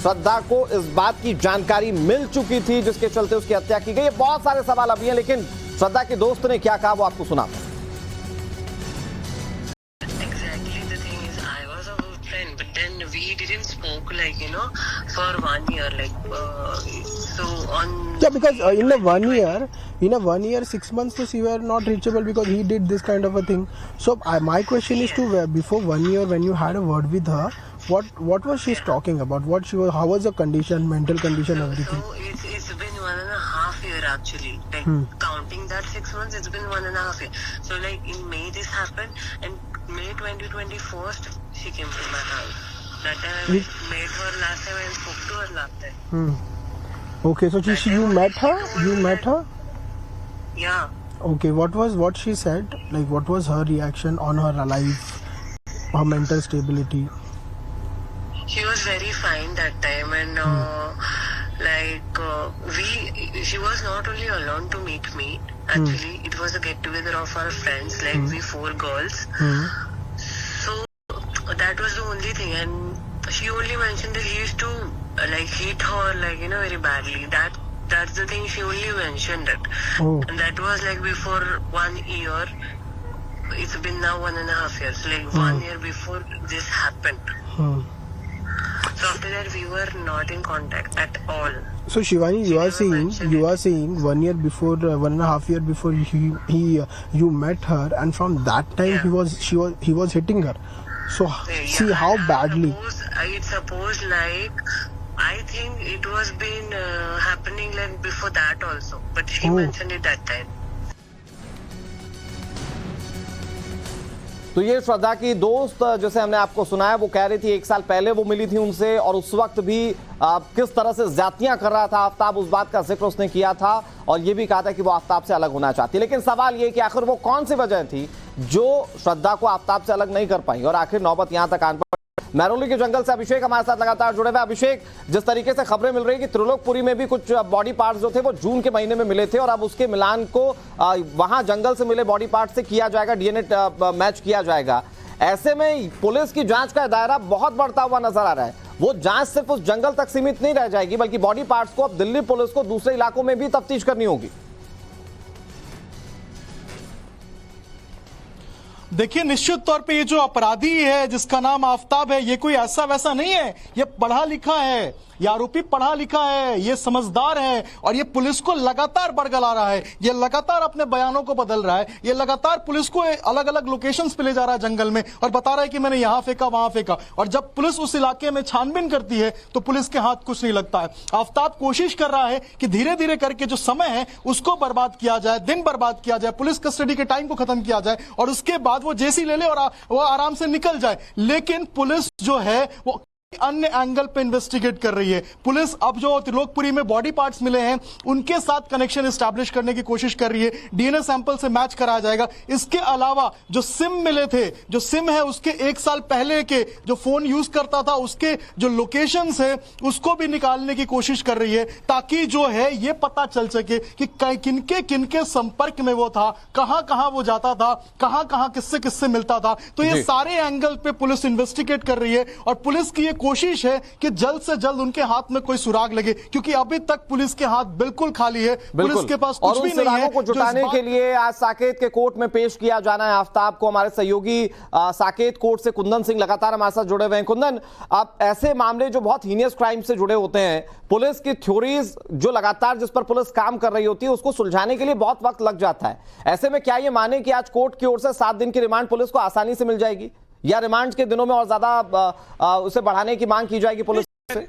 श्रद्धा को इस बात की जानकारी मिल चुकी थी जिसके चलते उसकी हत्या की गई। बहुत सारे सवाल अभी हैं, लेकिन श्रद्धा के दोस्त ने क्या कहा वो आपको सुना। We didn't spoke like, you know, for 1 year, like, so on. Yeah, because in a 1 year, 6 months, she were not reachable because he did this kind of a thing. So my question is to before 1 year, when you had a word with her, what was she talking about? How was the condition, mental condition, everything? So it's been 1.5 years actually. Like counting that 6 months, it's been 1.5 years. So like in May this happened, and May 2021 she came to my house. That time I met her last time. I spoke to her last time. Okay, so you met her? You met her? Yeah. Okay, what she said? Like, what was her reaction on her life, her mental stability? She was very fine that time, and she was not only alone to meet me. Actually, it was a get together of our friends, like we 4 girls. So that was the only thing, and she only mentioned that he used to like hit her, like, you know, very badly. That's the thing she only mentioned it. And that was like before 1 year. It's been now 1.5 years, like 1 year before this happened. So after that we were not in contact at all. So Shivani, you are saying 1 year before, 1.5 years before you met her, and from that time he was hitting her. So see how badly. It's supposed like, I think it was been happening like before that also, but she mentioned it that time. तो ये श्रद्धा की दोस्त जैसे हमने आपको सुनाया, वो कह रही थी 1 साल पहले वो मिली थी उनसे, और उस वक्त भी किस तरह से ज्यादतियां कर रहा था आफ्ताब, उस बात का जिक्र उसने किया था, और ये भी कहा था कि वो आफ्ताब से अलग होना चाहती है। लेकिन सवाल ये कि आखिर वो कौन सी वजह थी जो श्रद्धा को आफ्ताब से अलग नहीं कर पाई, और आखिर नौबत यहां तक आन पड़ी। महरौली के जंगल से अभिषेक हमारे साथ लगातार जुड़े हुए। अभिषेक, जिस तरीके से खबरें मिल रही कि त्रिलोकपुरी में भी कुछ बॉडी पार्ट्स जो थे वो जून के महीने में मिले थे, और अब उसके मिलान को वहां जंगल से मिले बॉडी पार्ट से किया जाएगा, डीएनए मैच किया जाएगा। ऐसे में पुलिस की जांच का दायरा बहुत बढ़ता हुआ नजर आ रहा है। वो जांच सिर्फ उस जंगल तक सीमित नहीं रह जाएगी, बल्कि बॉडी पार्ट्स को अब दिल्ली पुलिस को दूसरे इलाकों में भी तफ्तीश करनी होगी। देखिए, निश्चित तौर पे ये जो अपराधी है जिसका नाम आफ्ताब है, ये कोई ऐसा वैसा नहीं है, ये पढ़ा लिखा है, ये आरोपी पढ़ा लिखा है, ये समझदार है, और ये पुलिस को लगातार बरगला रहा है, ये लगातार अपने बयानों को बदल रहा है, ये लगातार पुलिस को अलग अलग लोकेशंस पे ले जा रहा है जंगल में, और बता रहा है कि मैंने यहां फेंका वहां फेंका। और जब पुलिस उस इलाके में छानबीन करती है तो पुलिस के हाथ कुछ नहीं लगता है। आफ्ताब कोशिश कर रहा है कि धीरे धीरे करके जो समय है उसको बर्बाद किया जाए, दिन बर्बाद किया जाए, पुलिस कस्टडी के टाइम को खत्म किया जाए, और उसके बाद वो जेसी ले ले और वो आराम से निकल जाए। लेकिन पुलिस जो है वो अन्य एंगल पे इन्वेस्टिगेट कर रही है। पुलिस अब जो त्रिलोकपुरी में बॉडी पार्ट्स मिले हैं उनके साथ कनेक्शन एस्टैब्लिश करने की कोशिश कर रही है, डीएनए सैंपल से मैच कराया जाएगा। इसके अलावा जो सिम मिले थे, जो सिम है उसके 1 साल पहले के जो फोन यूज करता था उसके जो लोकेशंस है उसको भी निकालने की कोशिश कर रही है, ताकि जो है ये पता चल सके कि किनके किनके संपर्क में वो था, कहां कहां वो जाता था, कहां कहां किससे किससे मिलता था। तो ये सारे एंगल पे पुलिस इन्वेस्टिगेट कर रही है, और पुलिस की कोशिश है कि जल्द से जल्द उनके हाथ में कोई सुराग लगे, क्योंकि अभी तक पुलिस के हाथ बिल्कुल खाली है, पुलिस के पास कुछ भी नहीं है। को जुटाने के लिए आज साकेत के कोर्ट में पेश किया जाना है आफ्ताब को। हमारे सहयोगी साकेत कोर्ट से कुंदन सिंह लगातार हमारे साथ जुड़े हुए हैं। कुंदन, अब ऐसे मामले जो बहुत हीनियस क्राइम से जुड़े होते हैं, पुलिस की थ्योरीज जो लगातार जिस पर पुलिस काम कर रही होती है उसको सुलझाने के लिए बहुत वक्त लग जाता है। ऐसे में क्या ये माने कि आज कोर्ट की ओर से 7 दिन की रिमांड पुलिस को आसानी से मिल जाएगी, या रिमांड के दिनों में और ज्यादा उसे बढ़ाने की मांग की जाएगी पुलिस से?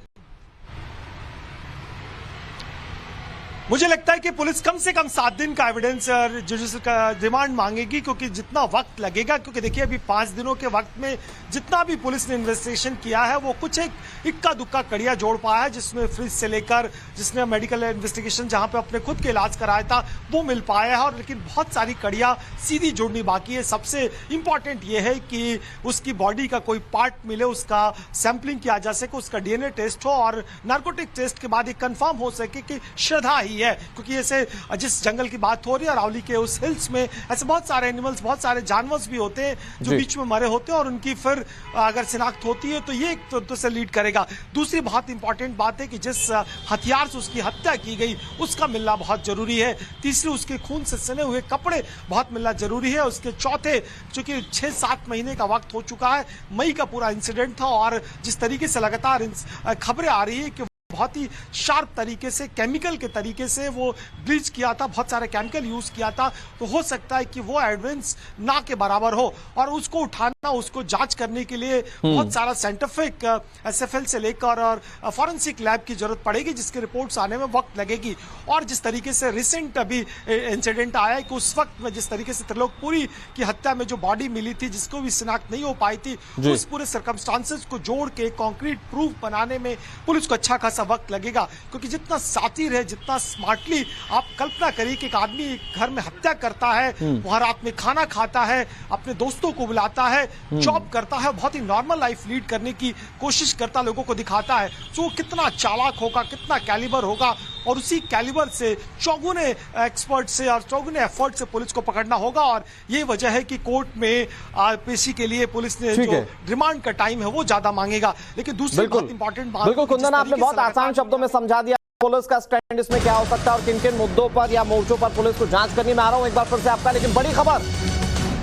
मुझे लगता है कि पुलिस कम से कम 7 दिन का एविडेंस जुडिशियल का रिमांड मांगेगी, क्योंकि जितना वक्त लगेगा, क्योंकि देखिए अभी 5 दिनों के वक्त में जितना भी पुलिस ने इन्वेस्टिगेशन किया है वो कुछ एक इक्का दुक्का कड़िया जोड़ पाया है, जिसमें फ्रिज से लेकर जिसने मेडिकल इन्वेस्टिगेशन जहां पे अपने खुद के इलाज कराया था वो मिल पाया है, और लेकिन बहुत सारी कड़ियां सीधी जोड़नी बाकी है। सबसे इंपॉर्टेंट ये है कि उसकी बॉडी का कोई पार्ट मिले, उसका सैंपलिंग किया जा सके, उसका डीएनए टेस्ट हो और नार्कोटिक टेस्ट के बाद ये कंफर्म हो सके कि श्रद्धा ही है। क्योंकि ऐसे जिस जंगल की बात हो रही है अरावली के उस हिल्स में, ऐसे बहुत सारे एनिमल्स, बहुत सारे जानवर भी होते हैं जो बीच में मरे होते हैं, और उनकी फिर अगर शिनाख्त होती है तो ये एक तो से लीड करेगा। दूसरी बहुत इंपॉर्टेंट बात है कि जिस हथियार से उसकी हत्या की गई उसका मिलना बहुत जरूरी है। तीसरी, उसके खून से सने हुए कपड़े बहुत मिलना जरूरी है। उसके चौथे, चूंकि 6-7 महीने का वक्त हो चुका है, मई का पूरा इंसिडेंट था, और जिस तरीके से लगातार खबरें आ रही है कि बहुत ही शार्प तरीके से, केमिकल के तरीके से वो ब्लीच किया था, बहुत सारे केमिकल यूज किया था, तो हो सकता है कि वो एविडेंस ना के बराबर हो, और उसको उठाना, उसको जांच करने के लिए बहुत सारा साइंटिफिक एसएफएल से लेकर और फॉरेंसिक लैब की जरूरत पड़ेगी, जिसकी रिपोर्ट्स आने में वक्त लगेगी। और जिस तरीके से रिसेंट अभी इंसिडेंट आया है कि उस वक्त में जिस तरीके से त्रिलोकपुरी की हत्या में जो बॉडी मिली थी, जिसको भी शिनाख्त नहीं हो पाई थी, उस पूरे सर्कमस्टांसेस को जोड़ के कॉन्क्रीट प्रूफ बनाने में पुलिस को अच्छा खासा वक्त लगेगा। क्योंकि जितना सातिर है, जितना स्मार्टली, आप कल्पना करिए कि एक आदमी घर में हत्या करता है, वहां रात में खाना खाता है, अपने दोस्तों को बुलाता है, जॉब करता है, बहुत ही नॉर्मल लाइफ लीड करने की कोशिश करता, लोगों को दिखाता है, तो कितना चालाक होगा, कितना कैलिबर होगा, और उसी कैलिबर से चौगुने एक्सपर्ट से और चौगुने एफर्ट से पुलिस को पकड़ना होगा। और ये वजह है कि कोर्ट में पेशी के लिए पुलिस ने जो रिमांड का टाइम है वो ज्यादा मांगेगा। लेकिन दूसरी बहुत इंपॉर्टेंट बात, बिल्कुल कुंदन, आपने बहुत आसान शब्दों में समझा दिया पुलिस का स्टैंड इसमें क्या हो सकता है और किन किन मुद्दों पर या मोर्चों पर पुलिस को जांच करनी। मैं आ रहा हूं एक बार फिर से आपका, लेकिन बड़ी खबर,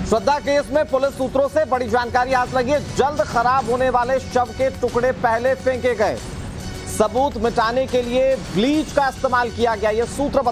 श्रद्धा केस में पुलिस सूत्रों से बड़ी जानकारी आज लगी है। जल्द खराब होने वाले शव के टुकड़े पहले फेंके गए, सबूत मिटाने के लिए ब्लीच का इस्तेमाल किया गया, यह सूत्र